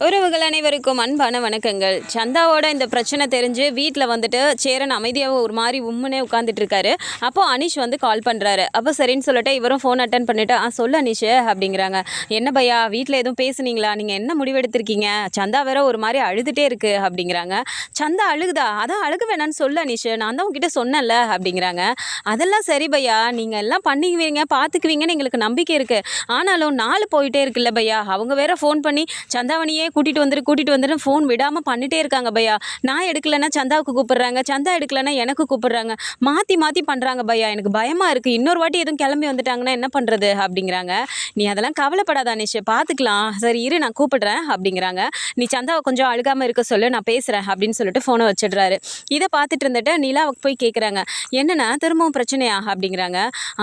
உறவுகள் அனைவருக்கும் அன்பான வணக்கங்கள். சந்தாவோட இந்த பிரச்சனை தெரிஞ்சு வீட்டில் வந்துட்டு சேரன் அமைதியாக ஒரு மாதிரி உம்முனே உட்காந்துட்டு இருக்காரு. அப்போது அனீஷ் வந்து கால் பண்ணுறாரு. அப்போ சரின்னு சொல்லிட்டு இவரும் ஃபோன் அட்டன் பண்ணிவிட்டு சொல்லு அனீஷ் அப்படிங்கிறாங்க. என்ன பையா வீட்டில் எதுவும் பேசுனீங்களா, நீங்கள் என்ன முடிவெடுத்திருக்கீங்க, சந்தா வேற ஒரு மாதிரி அழுதுகிட்டே இருக்குது அப்படிங்கிறாங்க. சந்தா அழுகுதா, அதான் அழுக வேணான்னு சொல்லு அனீஷ், நான் தான் உங்ககிட்ட சொன்னேன்ல அப்படிங்கிறாங்க. அதெல்லாம் சரி பையா, நீங்கள் எல்லாம் பண்ணிக்குவீங்க பார்த்துக்குவீங்கன்னு எங்களுக்கு நம்பிக்கை இருக்குது. ஆனாலும் நாள் போயிட்டே இருக்குல்ல பையா, அவங்க வேற ஃபோன் பண்ணி சந்தாவணியே கூட்டிகிட்டு வந்துட்டு ஃபோன் விடாமல் பண்ணிகிட்டே இருக்காங்க பையா. நான் எடுக்கலைன்னா சந்தாவுக்கு கூப்பிட்றாங்க, சந்தா எடுக்கலைன்னா எனக்கு கூப்பிட்றாங்க, மாற்றி மாற்றி பண்ணுறாங்க பையா. எனக்கு பயமாக இருக்குது, இன்னொரு வாட்டி எதுவும் கிளம்பி வந்துட்டாங்கன்னா என்ன பண்ணுறது அப்படிங்கிறாங்க. நீ அதெல்லாம் கவலைப்படாத அனீஷ், பார்த்துக்கலாம், சரி இரு நான் கூப்பிடுறேன் அப்படிங்கிறாங்க. நீ சந்தாவை கொஞ்சம் அழுகாமல் இருக்க சொல்லு, நான் பேசுகிறேன் அப்படின்னு சொல்லிட்டு ஃபோனை வச்சிடுறாரு. இதை பார்த்துட்டு இருந்துட்டு நிலாவுக்கு போய் கேட்குறாங்க, என்னென்னா திரும்பவும் பிரச்சனையா அப்படிங்கிறாங்க.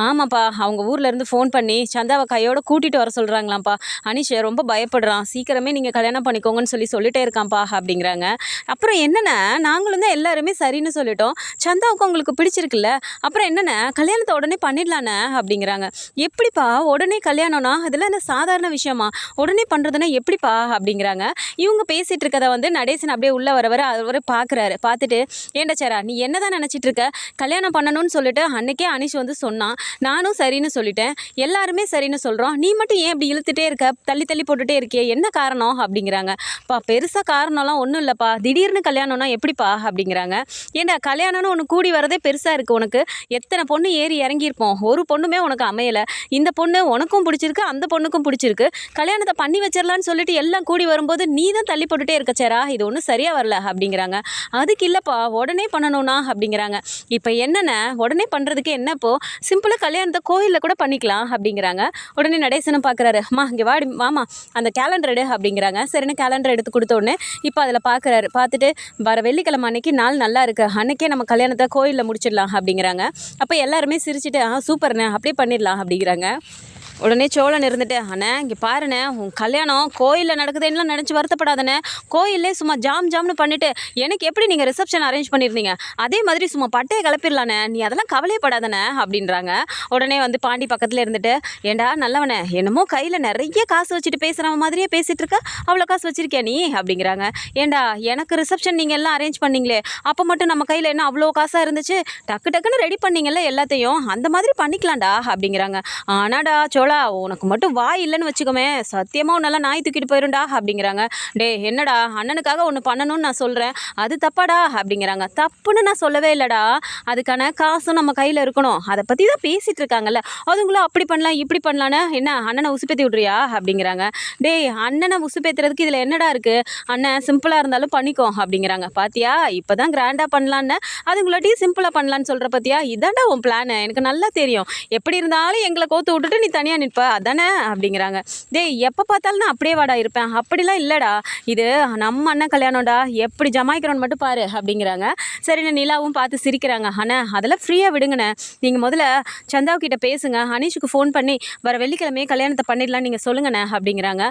ஆமாப்பா, அவங்க ஊர்லேருந்து ஃபோன் பண்ணி சந்தாவை கையோடு கூட்டிகிட்டு வர சொல்கிறாங்களாம்ப்பா. அனீஷ் ரொம்ப பயப்படுறான், சீக்கிரமே நீங்கள் கல்யாணம் பண்ணிக்கோங்கன்னு சொல்லிட்டே இருக்கான்ப்பா அப்படிங்கிறாங்க. அப்புறம் என்னென்ன, நாங்களும் தான் எல்லாருமே சரின்னு சொல்லிட்டோம், சந்தாவுக்கு உங்களுக்கு பிடிச்சிருக்குல்ல, அப்புறம் என்னென்ன கல்யாணத்தை உடனே பண்ணிடலானே அப்படிங்கிறாங்க. எப்படிப்பா உடனே கல்யாணம்னா, அதெல்லாம் என்ன சாதாரண விஷயமா, உடனே பண்ணுறதுன்னா எப்படிப்பா அப்படிங்கிறாங்க. இவங்க பேசிகிட்டு இருக்கதை வந்து நடேசன் அப்படியே உள்ளே அவரை பார்க்குறாரு. பார்த்துட்டு, ஏண்டா சேரா நீ என்ன தான் நினச்சிட்டு இருக்க, கல்யாணம் பண்ணணும்னு சொல்லிட்டு அன்னைக்கே அனீஷ் வந்து சொன்னான், நானும் சரின்னு சொல்லிட்டேன், எல்லாருமே சரின்னு சொல்கிறோம், நீ மட்டும் ஏன் இப்படி இழுத்துட்டே இருக்க, தள்ளி தள்ளி போட்டுகிட்டே இருக்கியே, என்ன காரணம் அப்படிங்கிறாங்க. பெருசாக காரணம்லாம் ஒன்றும் இல்லைப்பா, திடீர்னு கல்யாணம்னா எப்படிப்பா அப்படிங்கிறாங்க. ஏண்டா கல்யாணம்னு ஒன்று கூடி வரதே பெருசாக இருக்குது, உனக்கு எத்தனை பொண்ணு ஏறி இறங்கியிருப்போம், ஒரு பொண்ணுமே உனக்கு அமையலை, இந்த பொண்ணு உனக்கும் பிடிச்சிருக்கு அந்த பொண்ணுக்கும் பிடிச்சிருக்கு, கல்யாணத்தை பண்ணி வச்சிடலான்னு சொல்லிட்டு எல்லாம் கூடி வரும்போது நீ தான் தள்ளி போட்டுகிட்டே இருக்க சேரா, இது ஒன்றும் சரியாக வரல அப்படிங்கிறாங்க. அதுக்கு இல்லைப்பா உடனே பண்ணணும்னா அப்படிங்கிறாங்க. இப்போ என்னென்ன உடனே பண்ணுறதுக்கு என்னப்போ, சிம்பிளாக கல்யாணத்தை கோயிலில் கூட பண்ணிக்கலாம் அப்படிங்கிறாங்க. உடனே நடேசனும் பார்க்குறாரு, அம்மா இங்கே வாடி மாமா அந்த கேலண்டர் எடு அப்படிங்கிறாங்க. சரின்னு கேலண்டர் எடுத்து கொடுத்த உடனே இப்போ அதில் பார்க்குறாரு. பார்த்துட்டு வர வெள்ளிக்கிழமை அன்னைக்கு நாள் நல்லா இருக்குது, அன்றைக்கே நம்ம கல்யாணத்தை கோயிலில் முடிச்சிடலாம் அப்படிங்கிறாங்க. அப்போ எல்லாருமே சிரிச்சுட்டு சூப்பர்ண்ணே அப்படியே பண்ணிடலாம் அப்படிங்கிறாங்க. உடனே சோழன் இருந்துட்டு, அண்ணே இங்கே பாருண்ணே, உன் கல்யாணம் கோயிலில் நடக்குதுன்னு நினச்சி வருத்தப்படாதண்ணே, கோயிலே சும்மா ஜாம்னு பண்ணிவிட்டு எனக்கு எப்படி நீங்கள் ரிசப்ஷன் அரேஞ்ச் பண்ணியிருந்தீங்க அதே மாதிரி சும்மா பட்டையை கிளப்பிடலாண்ணே, நீ அதெல்லாம் கவலையப்படாதண்ணே அப்படின்றாங்க. உடனே வந்து பாண்டி பக்கத்தில் இருந்துட்டு, ஏண்டா நல்லவனே, என்னமோ கையில் நிறைய காசு வச்சுட்டு பேசுகிற மாதிரியே பேசிகிட்டு இருக்க, அவ்வளோ காசு வச்சுருக்கியா நீ அப்படிங்கிறாங்க. ஏண்டா எனக்கு ரிசப்ஷன் நீங்கள் எல்லாம் அரேஞ்ச் பண்ணிங்களே, அப்போ மட்டும் நம்ம கையில் என்ன அவ்வளோ காசாக இருந்துச்சு, டக்குன்னு ரெடி பண்ணிங்கல்ல எல்லாத்தையும், அந்த மாதிரி பண்ணிக்கலாம்டா அப்படிங்கிறாங்க. ஆனாடா உனக்கு மட்டும் வாய் இல்லைன்னு வச்சுக்கோமே, சத்தியமாக உன்னெல்லாம் நாய் தூக்கிட்டு போயிருண்டா அப்படிங்கிறாங்க. டே என்னடா அண்ணனுக்காக ஒன்று பண்ணணும்னு நான் சொல்கிறேன், அது தப்பாடா அப்படிங்கிறாங்க. தப்புன்னு நான் சொல்லவே இல்லைடா, அதுக்கான காசும் நம்ம கையில் இருக்கணும், அதை பற்றி தான் பேசிகிட்டு இருக்காங்கல்ல, அதுங்களும் அப்படி பண்ணலாம் இப்படி பண்ணலான்னு என்ன அண்ணனை உசுப்பேற்றி விட்றியா அப்படிங்கிறாங்க. டே அண்ணனை உசுப்பேற்றுறதுக்கு இதில் என்னடா இருக்குது, அண்ணன் சிம்பிளாக இருந்தாலும் பண்ணிக்கோ அப்படிங்கிறாங்க. பாத்தியா இப்போ தான் கிராண்டாக பண்ணலான்னு, அதுங்களாட்டியும் சிம்பிளாக பண்ணலான்னு சொல்கிற பற்றியா, இதாண்டா உன் பிளானு, எனக்கு நல்லா தெரியும், எப்படி இருந்தாலும் எங்களை கோத்து விட்டுட்டு நீ தனியாக நிற்ப அதானே அப்படிங்கிறாங்க. டேய் எப்போ பார்த்தாலும் நான் அப்படியே வாடா இருப்பேன், அப்படிலாம் இல்லைடா, இது நம்ம அண்ணன் கல்யாணம்டா, எப்படி ஜமாய்க்கிறோன்னு மட்டும் பாரு அப்படிங்கிறாங்க. சரிண்ணே நிலாவும் பார்த்து சிரிக்கிறாங்க. அண்ணா அதெல்லாம் ஃப்ரீயாக விடுங்கண்ணே, நீங்கள் முதல்ல சந்தாவுக்கிட்ட பேசுங்க, அனீஷுக்கு ஃபோன் பண்ணி வர வெள்ளிக்கிழமையே கல்யாணத்தை பண்ணிடலான்னு நீங்கள் சொல்லுங்கண்ணே அப்படிங்கிறாங்க.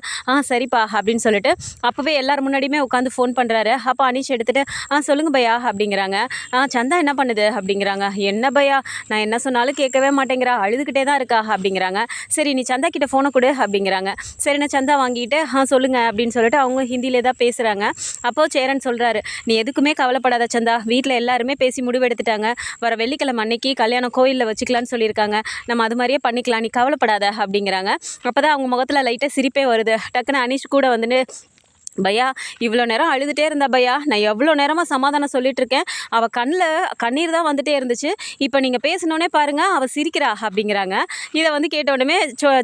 சரிப்பா அப்படின்னு சொல்லிட்டு அப்போவே எல்லோரும் முன்னாடியுமே உட்காந்து ஃபோன் பண்ணுறாரு. அப்போ அனீஷ் எடுத்துகிட்டு சொல்லுங்க பையா அப்படிங்கிறாங்க. சந்தா என்ன பண்ணுது அப்படிங்கிறாங்க. என்ன பையா நான் என்ன சொன்னாலும் கேட்கவே மாட்டேங்கிறா, அழுதுகிட்டே தான் இருக்கா அப்படிங்கிறாங்க. சரி நீ சந்தா கிட்ட ஃபோனை கொடு அப்படிங்கிறாங்க. சரி நான் சந்தா வாங்கிட்டு சொல்லுங்கள் அப்படின்னு சொல்லிட்டு அவங்க ஹிந்தியிலே தான் பேசுகிறாங்க. அப்போது சேரன் சொல்கிறாரு, நீ எதுக்குமே கவலைப்படாத சந்தா, வீட்டில் எல்லாருமே பேசி முடிவெடுத்துட்டாங்க, வர வெள்ளிக்கிழமை அன்னைக்கு கல்யாணம் கோயிலில் வச்சுக்கலான்னு சொல்லியிருக்காங்க, நம்ம அது மாதிரியே பண்ணிக்கலாம், நீ கவலைப்படாத அப்படிங்கிறாங்க. அப்போ தான் அவங்க முகத்தில் லைட்டாக சிரிப்பே வருது. டக்குன்னு அனீஷ் கூட வந்துட்டு, பையா இவ்வளோ நேரம் அழுதுகிட்டே இருந்தா பையா, நான் எவ்வளோ நேரமாக சமாதானம் சொல்லிகிட்ருக்கேன், அவள் கண்ணீர் தான் வந்துகிட்டே இருந்துச்சு, இப்போ நீங்கள் பேசினோன்னே பாருங்கள் அவள் சிரிக்கிறா அப்படிங்கிறாங்க. இதை வந்து கேட்டோடனே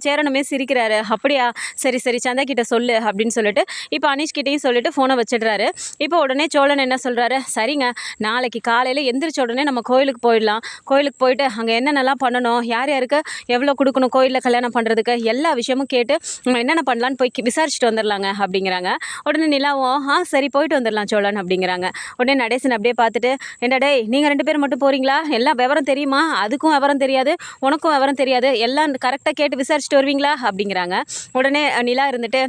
சேரனுமே சிரிக்கிறாரு. அப்படியா சரி சந்தா கிட்ட சொல்லு அப்படின்னு சொல்லிட்டு இப்போ அனீஷ் கிட்டேயும் சொல்லிட்டு ஃபோனை வச்சிடுறாரு. இப்போ உடனே சோழன் என்ன சொல்கிறாரு, சரிங்க நாளைக்கு காலையில் எந்திரிச்ச உடனே நம்ம கோயிலுக்கு போயிடலாம், கோயிலுக்கு போயிட்டு அங்கே என்னென்னலாம் பண்ணணும், யார் யாருக்கு எவ்வளோ கொடுக்கணும் கோயிலில் கல்யாணம் பண்ணுறதுக்கு எல்லா விஷயமும் கேட்டு நம்ம என்னென்ன பண்ணலான்னு போய் விசாரிச்சுட்டு வந்துடலாங்க அப்படிங்கிறாங்க. உடனே நிலாவும் சரி போயிட்டு வந்துடலாம் சோழன் அப்படிங்கிறாங்க. உடனே நடேசன் அப்படியே பார்த்துட்டு, ஏண்டா டேய் நீங்கள் 2 பேரும் மட்டும் போகிறீங்களா, எல்லாம் விவரம் தெரியுமா, அதுக்கும் விவரம் தெரியாது உனக்கும் விவரம் தெரியாது, எல்லாம் கரெக்டாக கேட்டு விசாரிச்சுட்டு வருவீங்களா அப்படிங்கிறாங்க. உடனே நிலா இருந்துட்டு,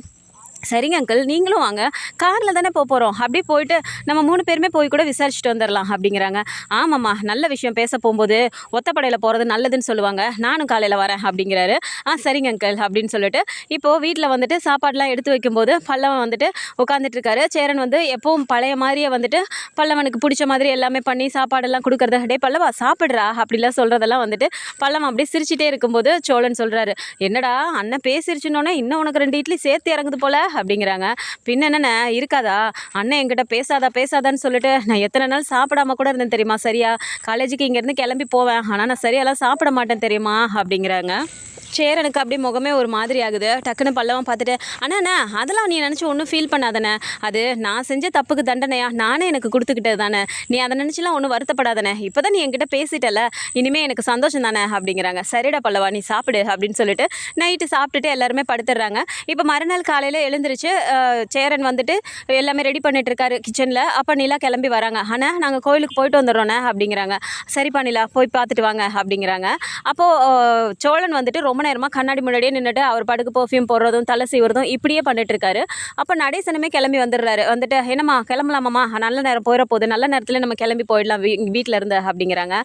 சரிங்க அங்கிள், நீங்களும் வாங்க. காரில் தானே போகிறோம். அப்படியே போயிட்டு நம்ம 3 பேருமே போய் கூட விசாரிச்சுட்டு வந்துடலாம் அப்படிங்கிறாங்க. ஆமாம்மா, நல்ல விஷயம் பேச போகும்போது ஒத்தப்படையில் போகிறது நல்லதுன்னு சொல்லுவாங்க. நானும் காலையில் வரேன் அப்படிங்கிறாரு. சரிங்க அங்கிள் அப்படின்னு சொல்லிட்டு இப்போது வீட்டில் வந்துட்டு சாப்பாடெலாம் எடுத்து வைக்கும்போது பல்லவன் வந்துட்டு உட்காந்துட்டு இருக்காரு. சேரன் வந்து எப்பவும் பழைய மாதிரியே வந்துட்டு பல்லவனுக்கு பிடிச்ச மாதிரி எல்லாமே பண்ணி சாப்பாடெல்லாம் கொடுக்குறது. டே பல்லவா சாப்பிட்றா அப்படிலாம் சொல்கிறதெல்லாம் வந்துட்டு பல்லவன் அப்படியே சிரிச்சிட்டே இருக்கும்போது சோழன் சொல்கிறாரு, என்னடா அண்ணன் பேசிருச்சுன்னொன்னே இன்னும் உனக்கு 2 இட்லி சேர்த்து இறங்குது போல அப்படிங்கிறாங்க. பின்ன என்னண்ணே இருக்காதா, அண்ணன் என்கிட்ட பேசாதான்னு சொல்லிட்டு நான் எத்தனை நாள் சாப்பிடாம கூட இருந்தேன் தெரியுமா. சரியா காலேஜுக்கு இங்கேருந்து கிளம்பி போவேன், ஆனால் நான் சரியாலாம் சாப்பிட மாட்டேன் தெரியுமா அப்படிங்கிறாங்க. சேரனுக்கு அப்படியே முகமே ஒரு மாதிரி ஆகுது. டக்குன்னு பல்லவன் பார்த்துட்டு, அண்ணா அதெல்லாம் நீ நினச்சி ஒன்றும் ஃபீல் பண்ணாதானே, அது நான் செஞ்ச தப்புக்கு தண்டனையா நானே எனக்கு கொடுத்துக்கிட்டது தானே, நீ அதை நினச்சிலாம் ஒன்றும் வருத்தப்படாதானே, இப்போ தான் நீ என்கிட்ட பேசிட்டல, இனிமேல் எனக்கு சந்தோஷம் தானே அப்படிங்கிறாங்க. சரிடா பல்லவா நீ சாப்பிடு அப்படின்னு சொல்லிட்டு நைட்டு சாப்பிட்டுட்டு எல்லாருமே படுத்துடுறாங்க. இப்போ மறுநாள் காலையில் எழுந்திரிச்சு சேரன் வந்துட்டு எல்லாமே ரெடி பண்ணிட்டு இருக்காரு கிச்சனில். அப்போ நிலா கிளம்பி வராங்க. ஆனால் நாங்கள் கோயிலுக்கு போயிட்டு வந்துடுறோண்ணே அப்படிங்கிறாங்க. சரிப்பா நிலா போய் பார்த்துட்டு வாங்க அப்படிங்கிறாங்க. அப்போது சோழன் வந்துட்டு ரொம்ப நேரமாக கண்ணாடி முன்னாடியே நின்றுட்டு அவர் பாட்டுக்கு பர்ஃப்யூம் போடுறதும் தலை சீவுறதும் இப்படியே பண்ணிட்டு இருக்காரு. அப்போ நடேசனுமே கிளம்பி வந்துடுறாரு. வந்துட்டு என்னம்மா கிளம்பலாமாம்மா, நல்ல நேரம் போயிட போகுது, நல்ல நேரத்தில் நம்ம கிளம்பி போயிடலாம் வீட்டில் இருந்து அப்படிங்கிறாங்க.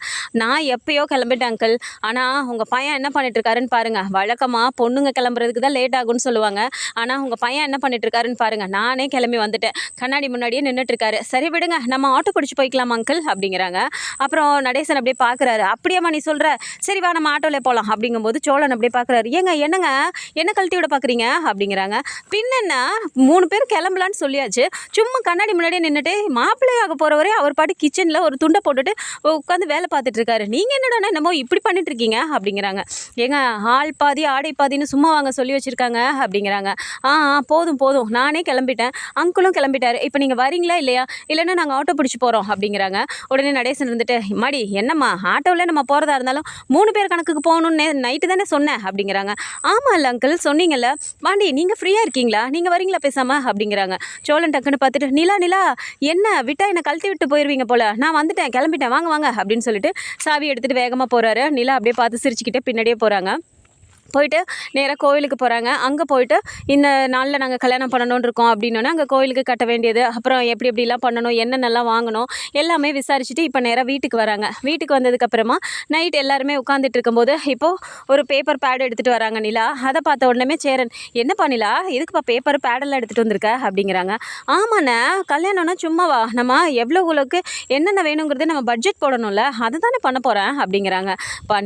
நான் எப்பயோ கிளம்பிட்டேன் அங்கிள், ஆனால் உங்கள் பையன் என்ன பண்ணிட்டு இருக்காருன்னு பாருங்க. வழக்கமாக பொண்ணுங்க கிளம்புறதுக்கு தான் லேட் ஆகும்னு சொல்லுவாங்க, ஆனால் உங்கள் பையன் என்ன பண்ணிட்டு இருக்காருன்னு பாருங்க. நானே கிளம்பி வந்துட்டேன், கண்ணாடி முன்னாடியே நின்றுட்டு இருக்காரு. சரி விடுங்க, நம்ம ஆட்டோ பிடிச்சி போய்க்கலாம் அங்கிள் அப்படிங்கிறாங்க. அப்புறம் நடேசன் அப்படியே பார்க்குறாரு. அப்படியேம்மா நீ சொல்கிற, சரி வா நம்ம ஆட்டோவில் போகலாம் அப்படிங்கும்போது சோழன் அப்படியே பார்க்குறாரு. என்னங்க என்ன கழட்டி விட பார்க்குறீங்க அப்படிங்கிறாங்க. பின்னென்ன 3 பேர் கிளம்பலான்னு சொல்லியாச்சு, சும்மா கண்ணாடி முன்னாடியே நின்றுட்டு மாப்பிள்ளையாக போகிறவரே அவர் பாட்டு கிச்சனில் ஒரு துண்டை போட்டுட்டு உட்காந்து வேலை பார்த்துட்டு இருக்காரு. நீங்கள் என்னடா என்னமோ இப்படி பண்ணிட்டு இருக்கீங்க அப்படிங்கிறாங்க. ஆள் பாதி ஆடை பாதின்னு சும்மா வாங்க சொல்லி வச்சுருக்காங்க அப்படிங்கிறாங்க. போதும் நானே கிளம்பிட்டேன், அங்கிளும் கிளம்பிட்டாரு, இப்போ நீங்கள் வரீங்களா இல்லையா, இல்லைன்னா நாங்கள் ஆட்டோ பிடிச்சி போகிறோம் அப்படிங்கிறாங்க. உடனே நடேசன் இருந்துட்டு, மாடி என்னம்மா ஆட்டோவில் நம்ம போகிறதா இருந்தாலும் 3 பேர் கணக்குக்கு போகணுன்னு நைட்டு தானே சொன்னேன் அப்படிங்கிறாங்க. ஆமாம் இல்லை அங்கிள் சொன்னீங்கல்ல, வாண்டி நீங்கள் ஃப்ரீயாக இருக்கீங்களா, நீங்கள் வரீங்களா பேசாமல் அப்படிங்கிறாங்க. சோழன் டக்குன்னு பார்த்துட்டு, நிலா என்ன விட்டா என்னை கழட்டி விட்டு போயிடுவீங்க போல, நான் வந்துட்டேன் கிளம்பிட்டேன் வாங்க அப்படின்னு சொல்லிட்டு சாவி எடுத்துகிட்டு வேகமாக போகிறாரு. நிலா அப்படியே பார்த்து சிரிச்சுக்கிட்டே பின்னாடியே போகிறாங்க. போயிட்டு நேராக கோவிலுக்கு போகிறாங்க. அங்கே போயிட்டு இந்த நாளில் நாங்கள் கல்யாணம் பண்ணணும்னு இருக்கோம் அப்படின்னோன்னே அங்கே கோவிலுக்கு கட்ட வேண்டியது, அப்புறம் எப்படிலாம் பண்ணணும், என்னென்னலாம் வாங்கணும் எல்லாமே விசாரிச்சுட்டு இப்போ நேராக வீட்டுக்கு வராங்க. வீட்டுக்கு வந்ததுக்கப்புறமா நைட் எல்லாருமே உட்காந்துட்டு இருக்கும்போது இப்போது ஒரு பேப்பர் பேட் எடுத்துகிட்டு வராங்க நிலா. அதை பார்த்த உடனே சேரன், என்னப்பா நிலா எதுக்குப்பா பேப்பர் பேடெல்லாம் எடுத்துகிட்டு வந்திருக்க அப்படிங்கிறாங்க. ஆமாண்ணே கல்யாணம்னா சும்மாவா, நம்ம எவ்வளோக்கு என்னென்ன வேணுங்கிறது நம்ம பட்ஜெட் போடணும்ல, அதை தானே பண்ண போகிறேன் அப்படிங்கிறாங்க.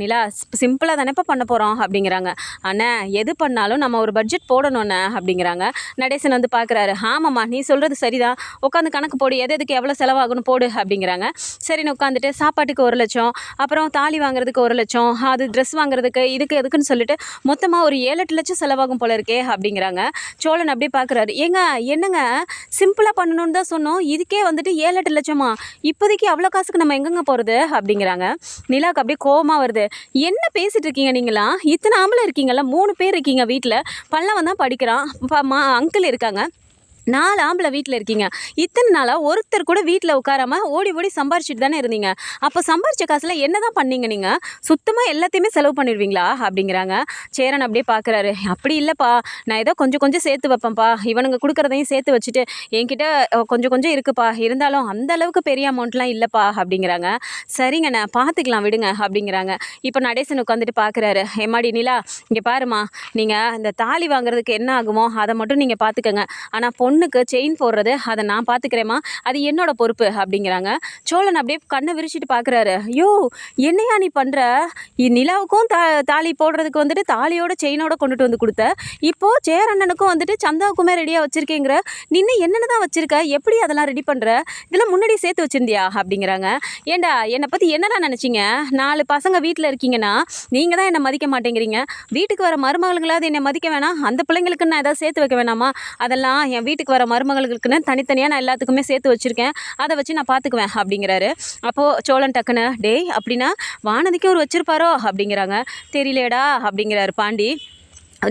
நிலா சிம்பிளாக தானேப்பா பண்ண போகிறோம் அப்படிங்கிறாங்க. அண்ணா எது பண்ணாலும் நம்ம ஒரு பட்ஜெட் போடணும்ண்ணே அப்படிங்கிறாங்க. நடேசன் வந்து பார்க்குறாரு. ஆமாம்மா நீ சொல்கிறது சரிதான், உட்காந்து கணக்கு போடு, எதுக்கு எவ்வளோ செலவாகணும் போடு அப்படிங்கிறாங்க. சரின்னு உட்காந்துட்டு சாப்பாட்டுக்கு 1 லட்சம், அப்புறம் தாலி வாங்குறதுக்கு 1 லட்சம், அது ட்ரெஸ் வாங்குறதுக்கு இதுக்கு எதுக்குன்னு சொல்லிட்டு மொத்தமாக ஒரு 7-8 லட்சம் செலவாகும் போல இருக்கே அப்படிங்கிறாங்க. சோழன் அப்படியே பார்க்குறாரு. என்னங்க சிம்பிளாக பண்ணணும்னு தான் சொன்னோம், இதுக்கே வந்துட்டு 7-8 லட்சமா, இப்போதைக்கு அவ்வளோ காசுக்கு நம்ம எங்கெங்க போகிறது அப்படிங்கிறாங்க. நிலாவுக்கு அப்படியே கோவமாக வருது. என்ன பேசிகிட்டு இருக்கீங்க நீங்களா, இத்தனை ஆம்பளை இருக்கீங்கல்ல, 3 பேர் இருக்கீங்க வீட்டில், பல்லவன் தான் படிக்கிறான், அங்கிள் இருக்காங்க, 4 ஆம்பளை வீட்டில் இருக்கீங்க, இத்தனை நாளாக ஒருத்தர் கூட வீட்டில் உட்காராமல் ஓடி சம்பாரிச்சிட்டு தானே இருந்தீங்க, அப்போ சம்பாரிச்ச காசில் என்ன தான் பண்ணீங்க நீங்கள், சுத்தமாக எல்லாத்தையுமே செலவு பண்ணிடுவீங்களா அப்படிங்கிறாங்க. சேரன் அப்படியே பார்க்குறாரு. அப்படி இல்லைப்பா, நான் ஏதோ கொஞ்சம் சேர்த்து வைப்பேன்ப்பா, இவனுங்க கொடுக்குறதையும் சேர்த்து வச்சுட்டு என்கிட்ட கொஞ்சம் இருக்குப்பா, இருந்தாலும் அந்த அளவுக்கு பெரிய அமௌண்ட்லாம் இல்லைப்பா அப்படிங்கிறாங்க. சரிங்கண்ணா பார்த்துக்கலாம் விடுங்க அப்படிங்கிறாங்க. இப்போ நடேசன் உட்காந்துட்டு பார்க்குறாரு. எம்மாடி நிலா இங்கே பாருமா, நீங்கள் இந்த தாலி வாங்குறதுக்கு என்ன ஆகுமோ அதை மட்டும் நீங்கள் பார்த்துக்கங்க, ஆனால் பொண்ணுக்கு செயின் போடுறது அதை நான் பார்த்துக்கிறேம்மா, அது என்னோட பொறுப்பு அப்படிங்கிறாங்க. சோழன் அப்படியே கண்ணை விரிச்சிட்டு பார்க்குறாரு. ஐயோ என்னையா நீ பண்ணுற, நிலாவுக்கும் தாலி போடுறதுக்கு வந்துட்டு தாலியோட செயினோட கொண்டுட்டு வந்து கொடுத்த, இப்போது சேரண்ணனுக்கும் வந்துட்டு சந்தாவுக்குமே ரெடியாக வச்சுருக்கேங்கிற, நின்று என்னென்ன தான் வச்சுருக்க, எப்படி அதெல்லாம் ரெடி பண்ணுற, இதெல்லாம் முன்னாடி சேர்த்து வச்சுருந்தியா அப்படிங்கிறாங்க. ஏண்டா என்னை பற்றி என்னடா நினச்சிங்க, 4 பசங்க வீட்டில் இருக்கீங்கன்னா நீங்கள் தான் என்னை மதிக்க மாட்டேங்கிறீங்க, வீட்டுக்கு வர மருமகளுங்களாவது என்னை மதிக்க வேணாம், அந்த பிள்ளைங்களுக்கு நான் எதாவது சேர்த்து வைக்க வேணாமா, அதெல்லாம் என் வீட்டுக்கு வர மருமகளுக்குன்னு தனித்தனியாக நான் எல்லாத்துக்குமே சேர்த்து வச்சுருக்கேன், அதை வச்சு நான் பார்த்துக்குவேன் அப்படிங்கிறாரு. அப்போது சோழன் டக்குன்னு, டேய் அப்படின்னா வானதிக்கு ஒரு வச்சுருப்பாரோ அப்படிங்கிறாங்க. தெரியலேடா அப்படிங்கிறாரு பாண்டி.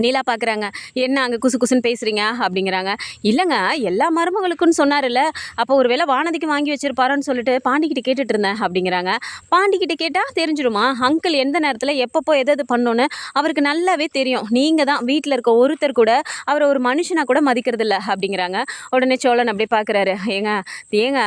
நீலா பார்க்குறாங்க. என்ன அங்கே குசு குசுன்னு பேசுகிறீங்க அப்படிங்கிறாங்க. இல்லைங்க, எல்லா மருமகளுக்குன்னு சொன்னார்ல, அப்போ ஒரு வேளை வானதிக்கு வாங்கி வச்சிருப்பாரோன்னு சொல்லிட்டு பாண்டிக்கிட்ட கேட்டுட்டு இருந்தேன் அப்படிங்கிறாங்க. பாண்டிக்கிட்ட கேட்டால் தெரிஞ்சிருமா? அங்கிள் எந்த நேரத்தில் எப்பப்போ எது எது பண்ணணுன்னு அவருக்கு நல்லாவே தெரியும். நீங்கள் தான் வீட்டில் இருக்க ஒருத்தர் கூட அவரை ஒரு மனுஷனாக கூட மதிக்கிறது இல்லை அப்படிங்கிறாங்க. உடனே சோழன் அப்படியே பார்க்குறாரு. ஏங்க ஏங்க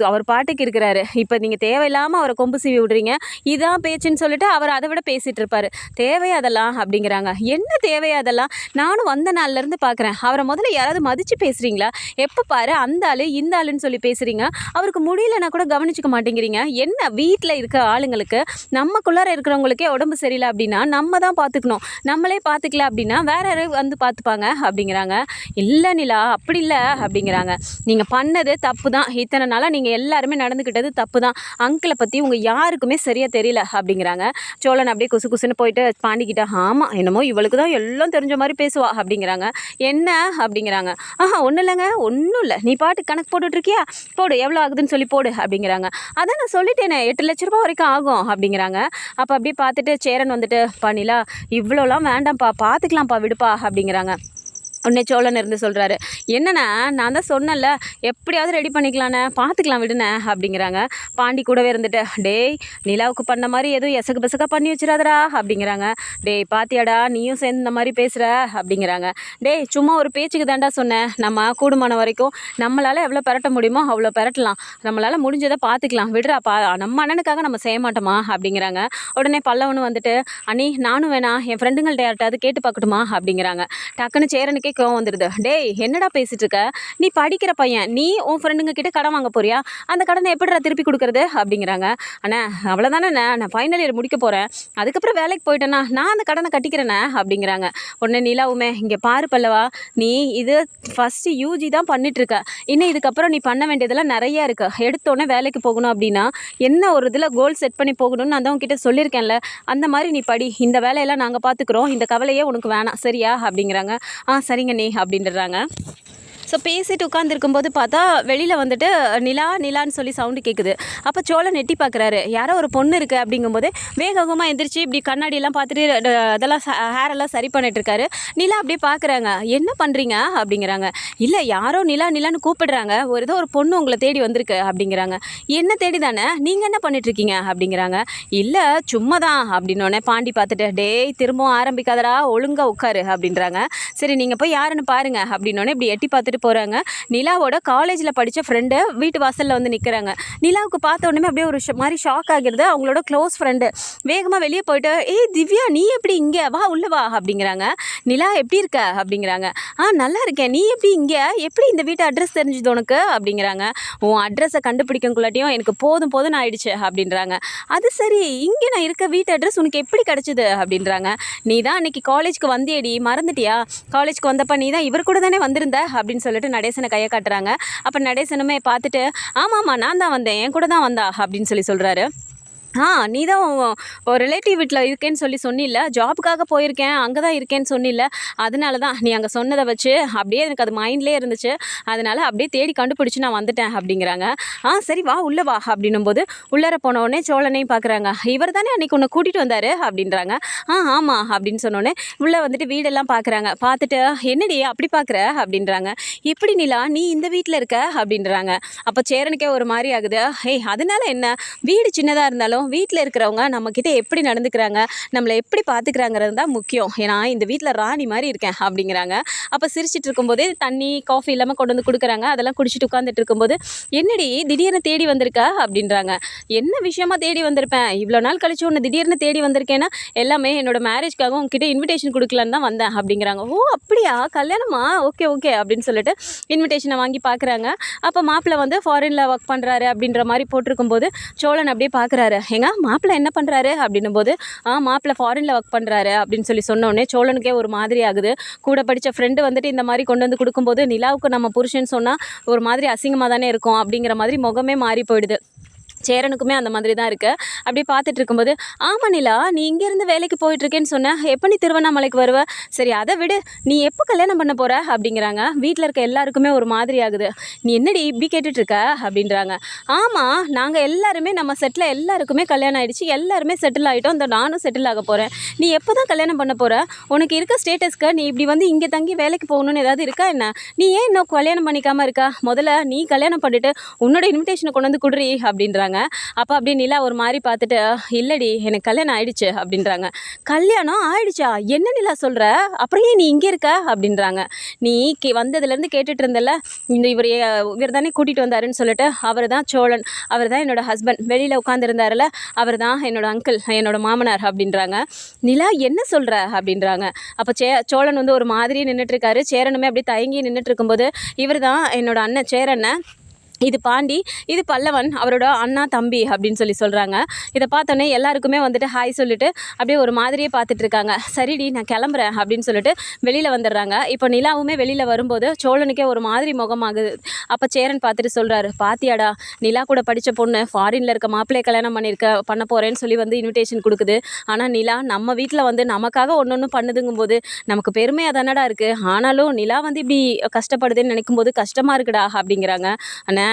அவர் பாட்டுக்கு இருக்கிறாரு, இப்போ நீங்கள் தேவையில்லாமல் அவரை கொம்பு சீவி விடுறீங்க, இதான் பேச்சுன்னு சொல்லிட்டு அவர் அதை விட பேசிகிட்டு இருப்பார். தேவையா அதெல்லாம் அப்படிங்கிறாங்க. என்ன தேவையா அதெல்லாம்? நானும் வந்த நாள்லேருந்து பார்க்குறேன். அவரை முதல்ல யாராவது மதித்து பேசுகிறீங்களா? எப்போ பாரு அந்த ஆளு இந்த ஆளுன்னு சொல்லி பேசுகிறீங்க. அவருக்கு முடியலன்னா கூட கவனிச்சிக்க மாட்டேங்கிறீங்க. என்ன வீட்டில் இருக்க ஆளுங்களுக்கு நமக்குள்ளார இருக்கிறவங்களுக்கே உடம்பு சரியில்லை அப்படின்னா நம்ம தான் பார்த்துக்கணும். நம்மளே பார்த்துக்கல அப்படின்னா வேற யாரும் வந்து பார்த்துப்பாங்க அப்படிங்கிறாங்க. இல்லை நிலா, அப்படி இல்லை அப்படிங்கிறாங்க. நீங்கள் பண்ணது தப்பு தான். இத்தனை நாளாக நீங்கள் எல்லாருமே நடந்துக்கிட்டது தப்பு தான். அங்கிளை பற்றி உங்கள் யாருக்குமே சரியாக தெரியல அப்படிங்கிறாங்க. சோழன் அப்படியே குசு குசுன்னு போயிட்டு பாண்டிக்கிட்ட, ஆமாம் என்னமோ இவளுக்கு தான் எல்லாம் தெரிஞ்ச மாதிரி பேசுவா அப்படிங்கிறாங்க. என்ன அப்படிங்கிறாங்க. ஒன்றும் இல்லைங்க, ஒன்றும் இல்லை, நீ பாட்டு கணக்கு போட்டுட்ருக்கியா, போடு எவ்வளோ ஆகுதுன்னு சொல்லி போடு அப்படிங்கிறாங்க. அதான் நான் சொல்லிட்டேனே 8 லட்ச ரூபா வரைக்கும் ஆகும் அப்படிங்கிறாங்க. அப்போ அப்படியே பார்த்துட்டு சேரன் வந்துட்டு, பண்ணிலா இவ்வளோலாம் வேண்டாம்ப்பா, பார்த்துக்கலாம்ப்பா விடுப்பா அப்படிங்கிறாங்க. உடனே சோழன் இருந்து சொல்கிறாரு. என்னண்ணா, நான் தான் சொன்னேன்ல, எப்படியாவது ரெடி பண்ணிக்கலாண்ணே, பார்த்துக்கலாம் விடுண்ணே அப்படிங்கிறாங்க. பாண்டி கூடவே இருந்துட்டு, டேய் நிலாவுக்கு பண்ண மாதிரி எதுவும் எசக்கு பெசக்காக பண்ணி வச்சிடாதடா அப்படிங்கிறாங்க. டேய் பாத்தியாடா நீயும் சேர்ந்து இந்த மாதிரி பேசுகிற அப்படிங்கிறாங்க. டேய் சும்மா ஒரு பேச்சுக்கு தாண்டா சொன்னேன், நம்ம கூடுமான வரைக்கும் நம்மளால் எவ்வளோ பெரட்ட முடியுமோ அவ்வளோ பெரட்டலாம், நம்மளால் முடிஞ்சதை பார்த்துக்கலாம் விடுறா, நம்ம அண்ணனுக்காக நம்ம செய்ய மாட்டோமா அப்படிங்கிறாங்க. உடனே பல்லவனு வந்துட்டு, அண்ணி நானும் வேணா என் ஃப்ரெண்டுங்கள்ட்ட யார்ட்டாவது கேட்டு பார்க்கட்டுமா அப்படிங்கிறாங்க. டக்குன்னு சேரனுக்கே கோவம் வந்துடுது. டேய் என்னடா பேசிட்டு இருக்க, நீ படிக்கிற பையன், நீ உன் ஃப்ரெண்டுங்க கிட்ட கடன் வாங்க போறியா, அந்த கடனை எப்படிடா திருப்பி கொடுக்குறது அப்படிங்கிறாங்க. அண்ணா அவ்வளோதானே, நான் ஃபைனல் இயர் முடிக்க போகிறேன், அதுக்கப்புறம் வேலைக்கு போயிட்டேன்னா நான் அந்த கடனை கட்டிக்கிறேண்ணே அப்படிங்கிறாங்க. உடனே நிலாவுமே, இங்கே பாரு பல்லவா, நீ இது ஃபஸ்ட்டு யூஜி தான் பண்ணிட்டுருக்க, இன்னும் இதுக்கப்புறம் நீ பண்ண வேண்டியதெல்லாம் நிறையா இருக்குது. எடுத்தோடனே வேலைக்கு போகணும் அப்படின்னா என்ன ஒரு இதில் கோல் செட் பண்ணி போகணும்னு நான் தான் உங்ககிட்ட சொல்லியிருக்கேன்ல, அந்த மாதிரி நீ படி, இந்த வேலையெல்லாம் நாங்கள் பார்த்துக்குறோம், இந்த கவலையே உனக்கு வேணாம் சரியா அப்படிங்கிறாங்க. சரிங்க நீ அப்படின்றாங்க. ஸோ பேசிட்டு உட்காந்துருக்கும்போது பார்த்தா வெளியில் வந்துட்டு நிலான்னு சொல்லி சவுண்டு கேட்குது. அப்போ சோழன் நெட்டி பார்க்குறாரு. யாரோ ஒரு பொண்ணு இருக்குது அப்படிங்கும்போது வேகமாக எந்திரிச்சு இப்படி கண்ணாடியெல்லாம் பார்த்துட்டு அதெல்லாம் ஹேரெல்லாம் சரி பண்ணிட்டு இருக்காரு. நிலா அப்படியே பார்க்குறாங்க. என்ன பண்ணுறீங்க அப்படிங்கிறாங்க. இல்லை யாரோ நிலான்னு கூப்பிடுறாங்க, ஏதோ ஒரு பொண்ணு உங்களை தேடி வந்திருக்கு அப்படிங்கிறாங்க. என்ன தேடி தானே, நீங்கள் என்ன பண்ணிட்டுருக்கீங்க அப்படிங்கிறாங்க. இல்லை சும்மா தான் அப்படின்னோடனே பாண்டி பார்த்துட்டு, டேய் திரும்பவும் ஆரம்பிக்காதடா, ஒழுங்காக உட்காரு அப்படின்றாங்க. சரி நீங்கள் போய் யாருன்னு பாருங்க அப்படின்னோடனே இப்படி எட்டி பார்த்துட்டு போகிறாங்க. நிலாவோட காலேஜில் படித்த ஃப்ரெண்டு வீட்டு வாசலில் வந்து நிற்கிறாங்க. நிலாவுக்கு பார்த்த உடனே அப்படியே ஒரு மாதிரி ஷாக் ஆகிடுது. அவங்களோட க்ளோஸ் ஃப்ரெண்டு வேகமாக வெளியே போயிட்டு, ஏய் திவ்யா நீ எப்படி இங்கே வா உள்ள வா அப்படிங்கிறாங்க. நிலா எப்படி இருக்க அப்படிங்கிறாங்க. நல்லா இருக்கேன், நீ எப்படி இங்கே, எப்படி இந்த வீட்டு அட்ரஸ் தெரிஞ்சுது உனக்கு அப்படிங்கிறாங்க. உன் அட்ரஸை கண்டுபிடிக்கக்குள்ளாட்டியும் எனக்கு போதும் ஆயிடுச்சு அப்படின்றாங்க. அது சரி, இங்கே நான் இருக்க வீட்டு அட்ரஸ் உனக்கு எப்படி கிடச்சிது அப்படின்றாங்க. நீ தான் அன்றைக்கி காலேஜ்க்கு வந்தியடி, மறந்துட்டியா, காலேஜ்க்கு வந்தப்போ நீ தான் இவர் கூட தானே வந்திருந்த அப்படின்னு சொல்லிட்டு நடேசனை கையை காட்டுறாங்க. அப்போ நடேசனுமே பார்த்துட்டு, ஆமாம்மா நான் தான் வந்தேன், என் கூட தான் வந்தா அப்படின்னு சொல்கிறாரு. நீ தான் ஒரு ரிலேட்டிவ் வீட்டில் இருக்கேன்னு சொல்லி சொன்னில்ல, ஜாபுக்காக போயிருக்கேன் அங்கே தான் இருக்கேன்னு சொன்னில்ல, அதனால தான் நீ அங்கே சொன்னதை வச்சு அப்படியே எனக்கு அது மைண்ட்லேயே இருந்துச்சு, அதனால் அப்படியே தேடி கண்டுபிடிச்சி நான் வந்துட்டேன் அப்படிங்கிறாங்க. சரி வா உள்ளே வா அப்படின்னும் போது உள்ளார போனவுடனே சோழனையும் பார்க்குறாங்க. இவர் தானே அன்றைக்கி உன்னை கூட்டிகிட்டு வந்தார் அப்படின்றாங்க. ஆமாம் அப்படின்னு சொன்னோடனே உள்ளே வந்துட்டு வீடெல்லாம் பார்க்குறாங்க. பார்த்துட்டு என்னடி அப்படி பார்க்குற அப்படின்றாங்க. எப்படி நிலா நீ இந்த வீட்டில் இருக்க அப்படின்றாங்க. அப்போ சேரனுக்கே ஒரு மாதிரி ஆகுது. அதனால என்ன, வீடு சின்னதாக இருந்தாலும் வீட்டில் இருக்கிறவங்க நம்மக்கிட்ட எப்படி நடந்துக்கிறாங்க, நம்மளை எப்படி பார்த்துக்கிறாங்கிறது தான் முக்கியம். ஏன்னா இந்த வீட்டில் ராணி மாதிரி இருக்கேன் அப்படிங்கிறாங்க. அப்போ சிரிச்சிட்டு இருக்கும்போதே தண்ணி காஃபி இல்லாமல் கொண்டு வந்து கொடுக்குறாங்க. அதெல்லாம் குடிச்சிட்டு உட்காந்துட்டு இருக்கும்போது, என்னடி திடீர்னு தேடி வந்திருக்கா அப்படின்றாங்க. என்ன விஷயமா தேடி வந்திருப்பேன், இவ்வளோ நாள் கழிச்சு ஒன்று திடீர்னு தேடி வந்திருக்கேன்னா எல்லாமே என்னோட மேரேஜ்க்காக உங்ககிட்ட இன்விடேஷன் கொடுக்கலான்னு தான் வந்தேன் அப்படிங்கிறாங்க. ஓ அப்படியா, கல்யாணமா, ஓகே அப்படின்னு சொல்லிட்டு இன்விடேஷனை வாங்கி பார்க்குறாங்க. அப்போ மாப்பிள்ளை வந்து ஃபாரினில் ஒர்க் பண்ணுறாரு அப்படின்ற மாதிரி போட்டிருக்கும்போது சோழன் அப்படியே பார்க்குறாரு. ஏங்க மாப்பிள்ளை என்ன பண்ணுறாரு அப்படின்னும் போது, மாப்பிள்ளை ஃபாரினில் ஒர்க் பண்ணுறாரு அப்படின்னு சொல்லி சொன்னோடனே சோழனுக்கே ஒரு மாதிரி ஆகுது. கூட படித்த ஃப்ரெண்டு வந்துட்டு இந்த மாதிரி கொண்டு வந்து கொடுக்கும்போது நிலாவுக்கு நம்ம புருஷன் சொன்னால் ஒரு மாதிரி அசிங்கமாக தானே இருக்கும் அப்படிங்கிற மாதிரி முகமே மாறி போயிடுது. சேரனுக்குமே அந்த மாதிரி தான் இருக்குது. அப்படி பார்த்துட்டு இருக்கும்போது, ஆமா நிலா, நீ இங்கேருந்து வேலைக்கு போயிட்டுருக்கேன்னு சொன்ன, எப்போ நீ திருவண்ணாமலைக்கு வருவ? சரி அதை விடு, நீ எப்போ கல்யாணம் பண்ண போகிற அப்படிங்கிறாங்க. வீட்டில் இருக்க எல்லாருக்குமே ஒரு மாதிரி ஆகுது. நீ என்னடி இப்படி கேட்டுட்ருக்க அப்படின்றாங்க. ஆமாம், நாங்கள் எல்லாருமே நம்ம செட்டில் எல்லாருக்குமே கல்யாணம் ஆகிடுச்சு, எல்லாருமே செட்டில் ஆகிட்டோம், இந்த நானும் செட்டில் ஆக போகிறேன். நீ எப்போ தான் கல்யாணம் பண்ண போகிற? உனக்கு இருக்க ஸ்டேட்டஸ்க்கு நீ இப்படி வந்து இங்கே தங்கி வேலைக்கு போகணுன்னு ஏதாவது இருக்கா என்ன? நீ ஏன் இன்னும் கல்யாணம் பண்ணிக்காமல் இருக்கா? முதல்ல நீ கல்யாணம் பண்ணிட்டு உன்னோட இன்விடேஷனை கொண்டு வந்து குடுறி அப்படின்றாங்க. அப்போ அப்படியே நிலா ஒரு மாதிரி பார்த்துட்டு, இல்லடி எனக்கு கல்யாணம் ஆயிடுச்சு அப்படின்றாங்க. கல்யாணம் ஆயிடுச்சா? என்ன நிலா சொல்கிற? அப்புறம் ஏன் நீ இங்கே இருக்க அப்படின்றாங்க. நீ வந்ததுலேருந்து கேட்டுட்டு இருந்தல, இவர் தானே கூட்டிகிட்டு வந்தாருன்னு சொல்லிட்டு, அவர் தான் சோழன், அவர் தான் என்னோட ஹஸ்பண்ட், வெளியில் உட்காந்துருந்தாருல, அவர் தான் என்னோட அங்கிள், என்னோட மாமனார் அப்படின்றாங்க. நிலா என்ன சொல்கிற அப்படின்றாங்க. அப்போ சோழன் வந்து ஒரு மாதிரியே நின்றுட்டுருக்காரு. சேரனுமே அப்படியே தயங்கி நின்றுட்டு இருக்கும்போது, இவர் தான் என்னோட அண்ணன் சேரண்ணன், இது பாண்டி, இது பல்லவன், அவரோட அண்ணா தம்பி அப்படின்னு சொல்கிறாங்க. இதை பார்த்தோன்னே எல்லாருக்குமே வந்துட்டு ஹாய் சொல்லிட்டு அப்படியே ஒரு மாதிரியே பார்த்துட்டு இருக்காங்க. சரிடி நான் கிளம்புறேன் அப்படின்னு சொல்லிட்டு வெளியில் வந்துடுறாங்க. இப்போ நிலாவுமே வெளியில் வரும்போது சோழனுக்கே ஒரு மாதிரி முகமாகுது. அப்போ சேரன் பார்த்துட்டு சொல்கிறாரு, பாத்தியாடா, நிலா கூட படித்த பொண்ணு ஃபாரினில் இருக்க மாப்பிள்ளையை கல்யாணம் பண்ண போகிறேன்னு சொல்லி வந்து இன்விடேஷன் கொடுக்குது. ஆனால் நிலா நம்ம வீட்டில் வந்து நமக்காக ஒன்று பண்ணுதுங்கும் போது நமக்கு பெருமையாக தானடா இருக்குது. ஆனாலும் நிலா வந்து இப்படி கஷ்டப்படுதுன்னு நினைக்கும் போது கஷ்டமாக இருக்குடா அப்படிங்கிறாங்க. அண்ணா,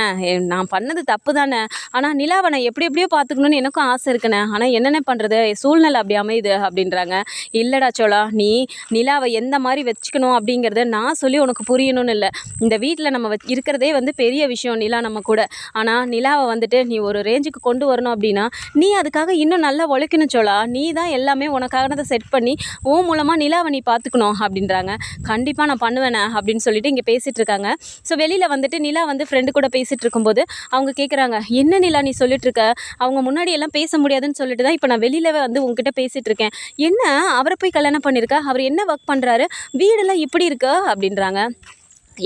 நான் பண்ணது தப்பு தானே, ஆனால் நிலாவை நான் எப்படியோ பார்த்துக்கணுன்னு எனக்கும் ஆசை இருக்குண்ணே, ஆனால் என்னென்ன பண்ணுறது, சூழ்நிலை அப்படி அமையுது அப்படின்றாங்க. இல்லைடா சோழா, நீ நிலாவை எந்த மாதிரி வச்சுக்கணும் அப்படிங்கிறத நான் சொல்லி உனக்கு புரியணும்னு இல்லை. இந்த வீட்டில் நம்ம இருக்கிறதே வந்து பெரிய விஷயம் நிலா நம்ம கூட. ஆனால் நிலாவை வந்துட்டு நீ ஒரு ரேஞ்சுக்கு கொண்டு வரணும் அப்படின்னா நீ அதுக்காக இன்னும் நல்லா உழைக்கணும் சோழா. நீ தான் எல்லாமே உனக்காகனதை செட் பண்ணி உன் மூலமாக நிலாவை நீ பார்த்துக்கணும் அப்படின்றாங்க. கண்டிப்பாக நான் பண்ணுவேனே அப்படின்னு சொல்லிட்டு இங்கே பேசிகிட்டு இருக்காங்க. ஸோ வெளியில் வந்துட்டு நிலா வந்து ஃப்ரெண்டு கூட பேசிகிட்டு இருக்கும்போது அவங்க கேட்குறாங்க, என்ன நிலா நீ சொல்லிட்டு இருக்க? அவங்க முன்னாடி எல்லாம் பேச முடியாதுன்னு சொல்லிட்டு தான் இப்போ நான் வெளியிலவே வந்து உங்ககிட்ட பேசிகிட்டு இருக்கேன். என்ன அவரை போய் கல்யாணம் பண்ணியிருக்க? அவர் என்ன ஒர்க் பண்ணுறாரு? வீடெல்லாம் இப்படி இருக்கு அப்படின்றாங்க.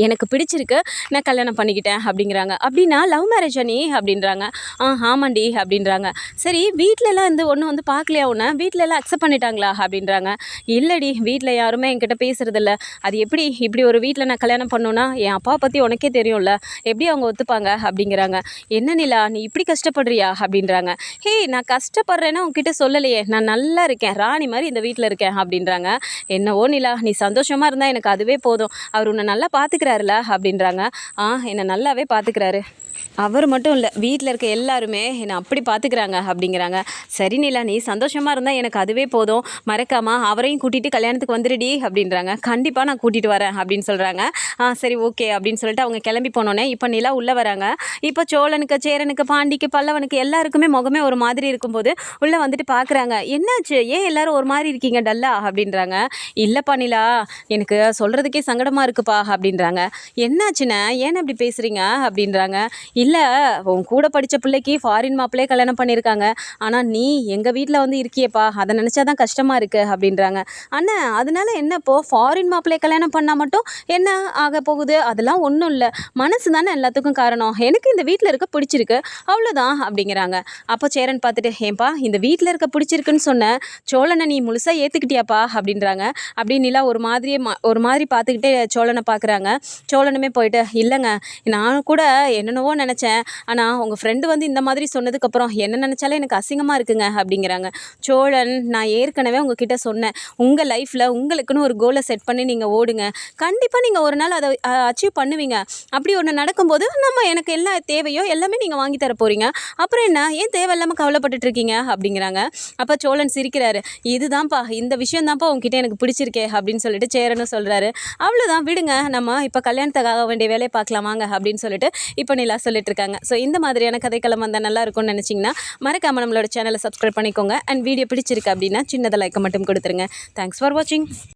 எனக்கு பிடிச்சிருக்கு, நான் கல்யாணம் பண்ணிக்கிட்டேன் அப்படிங்கிறாங்க. அப்படின்னா லவ் மேரேஜா நீ அப்படின்றாங்க. ஆமாண்டி அப்படின்றாங்க. சரி, வீட்டிலலாம் ஒன்றும் வந்து பார்க்கலையா உன்னை? வீட்டிலலாம் அக்செப்ட் பண்ணிட்டாங்களா அப்படின்றாங்க. இல்லடி, வீட்டில் யாருமே என்கிட்ட பேசுறதில்ல. அது எப்படி இப்படி ஒரு வீட்டில் நான் கல்யாணம் பண்ணணுன்னா என் அப்பாவை பற்றி உனக்கே தெரியும்ல, எப்படி அவங்க ஒத்துப்பாங்க அப்படிங்கிறாங்க. என்ன நிலா நீ இப்படி கஷ்டப்படுறியா அப்படின்றாங்க. ஹே, நான் கஷ்டப்படுறேன்னா உன்கிட்ட சொல்லலையே, நான் நல்லா இருக்கேன், ராணி மாதிரி இந்த வீட்டில் இருக்கேன் அப்படின்றாங்க. என்னவோ நிலா, நீ சந்தோஷமாக இருந்தால் எனக்கு அதுவே போதும். அவர் உன்னை நல்லா பார்த்துக்கிறாருல அப்படின்றாங்க. என்னை நல்லாவே பார்த்துக்கிறாரு, அவர் மட்டும் இல்லை, வீட்டில் இருக்க எல்லாருமே என்னை அப்படி பார்த்துக்கிறாங்க அப்படிங்கிறாங்க. சரி நிலா, நீ சந்தோஷமாக இருந்தால் எனக்கு அதுவே போதும், மறக்காமல் அவரையும் கூட்டிகிட்டு கல்யாணத்துக்கு வந்துடுடி அப்படின்றாங்க. கண்டிப்பாக நான் கூட்டிகிட்டு வரேன் அப்படின்னு சொல்கிறாங்க. சரி ஓகே அப்படின்னு சொல்லிட்டு அவங்க கிளம்பி போனோன்னே இப்போ நிலா உள்ளே வராங்க. இப்போ சோழனுக்கு, சேரனுக்கு, பாண்டிக்கு, பல்லவனுக்கு எல்லாருக்குமே முகமே ஒரு மாதிரி இருக்கும்போது உள்ளே வந்துட்டு பார்க்குறாங்க. என்னாச்சு, ஏன் எல்லாரும் ஒரு மாதிரி இருக்கீங்க டல்லா அப்படின்றாங்க. இல்லைப்பா நிலா, எனக்கு சொல்கிறதுக்கே சங்கடமாக இருக்குப்பா அப்படின்றாங்க. என்னாச்சுண்ணே, ஏன் அப்படி பேசுகிறீங்க அப்படின்றாங்க. இல்லை, உன் கூட படித்த பிள்ளைக்கு ஃபாரின் மாப்பிள்ளையே கல்யாணம் பண்ணியிருக்காங்க, ஆனால் நீ எங்கள் வீட்டில் வந்து இருக்கியேப்பா, அதை நினச்சா தான் கஷ்டமாக இருக்குது அப்படின்றாங்க. அண்ணன், அதனால என்னப்போ ஃபாரின் மாப்பிள்ளையை கல்யாணம் பண்ணால் மட்டும் என்ன ஆக போகுது? அதெல்லாம் ஒன்றும் இல்லை, மனசு தானே எல்லாத்துக்கும் காரணம். எனக்கு இந்த வீட்டில் இருக்க பிடிச்சிருக்கு, அவ்வளோதான் அப்படிங்கிறாங்க. அப்போ சேரன் பார்த்துட்டு, ஏன்பா இந்த வீட்டில் இருக்க பிடிச்சிருக்குன்னு சொன்ன சோழனை நீ முழுசாக ஏற்றுக்கிட்டியாப்பா அப்படின்றாங்க. அப்படி நிலா ஒரு மாதிரி பார்த்துக்கிட்டே சோழனை பார்க்குறாங்க. சோழனுமே போயிட்டு, இல்லைங்க, நான் கூட என்னென்னவோ நினச்சேன், ஆனால் உங்கள் ஃப்ரெண்டு வந்து இந்த மாதிரி சொன்னதுக்கப்புறம் என்ன நினச்சாலே எனக்கு அசிங்கமாக இருக்குங்க அப்படிங்கிறாங்க. சோழன், நான் ஏற்கனவே உங்ககிட்ட சொன்னேன், உங்கள் லைஃப்பில் உங்களுக்குன்னு ஒரு கோலை செட் பண்ணி நீங்கள் ஓடுங்க, கண்டிப்பாக நீங்கள் ஒரு நாள் அதை அச்சீவ் பண்ணுவீங்க. அப்படி ஒன்று நடக்கும்போது எனக்கு எல்லா தேவையோ எல்லாமே நீங்கள் வாங்கி தர போகிறீங்க, அப்புறம் என்ன, ஏன் தேவையில்லாமல் கவலைப்பட்டுட்ருக்கீங்க அப்படிங்கிறாங்க. அப்போ சோழன் சிரிக்கிறாரு. இதுதான்ப்பா, இந்த விஷயம் தான்ப்பா உங்ககிட்ட எனக்கு பிடிச்சிருக்கே அப்படின்னு சொல்லிட்டு சேரனும் சொல்கிறாரு. அவ்வளோதான், விடுங்க, நம்ம இப்போ கல்யாணத்துக்காக வேண்டிய வேலையை பார்க்கலாமாங்க அப்படின்னு சொல்லிட்டு இப்போ நிலா சொல்லிட்டு இருக்காங்க. ஸோ இந்த மாதிரியான கதைக்களம் வந்தால் நல்லா இருக்கும்னு நினச்சிங்கன்னா மறக்காமல் நம்மளோட சேனலை சப்ஸ்கிரைப் பண்ணிக்கோங்க. அண்ட் வீடியோ பிடிச்சிருக்கு அப்படின்னா சின்னதாக லைக்கை மட்டும் கொடுத்துருங்க. தேங்க்ஸ் ஃபார் வாட்சிங்.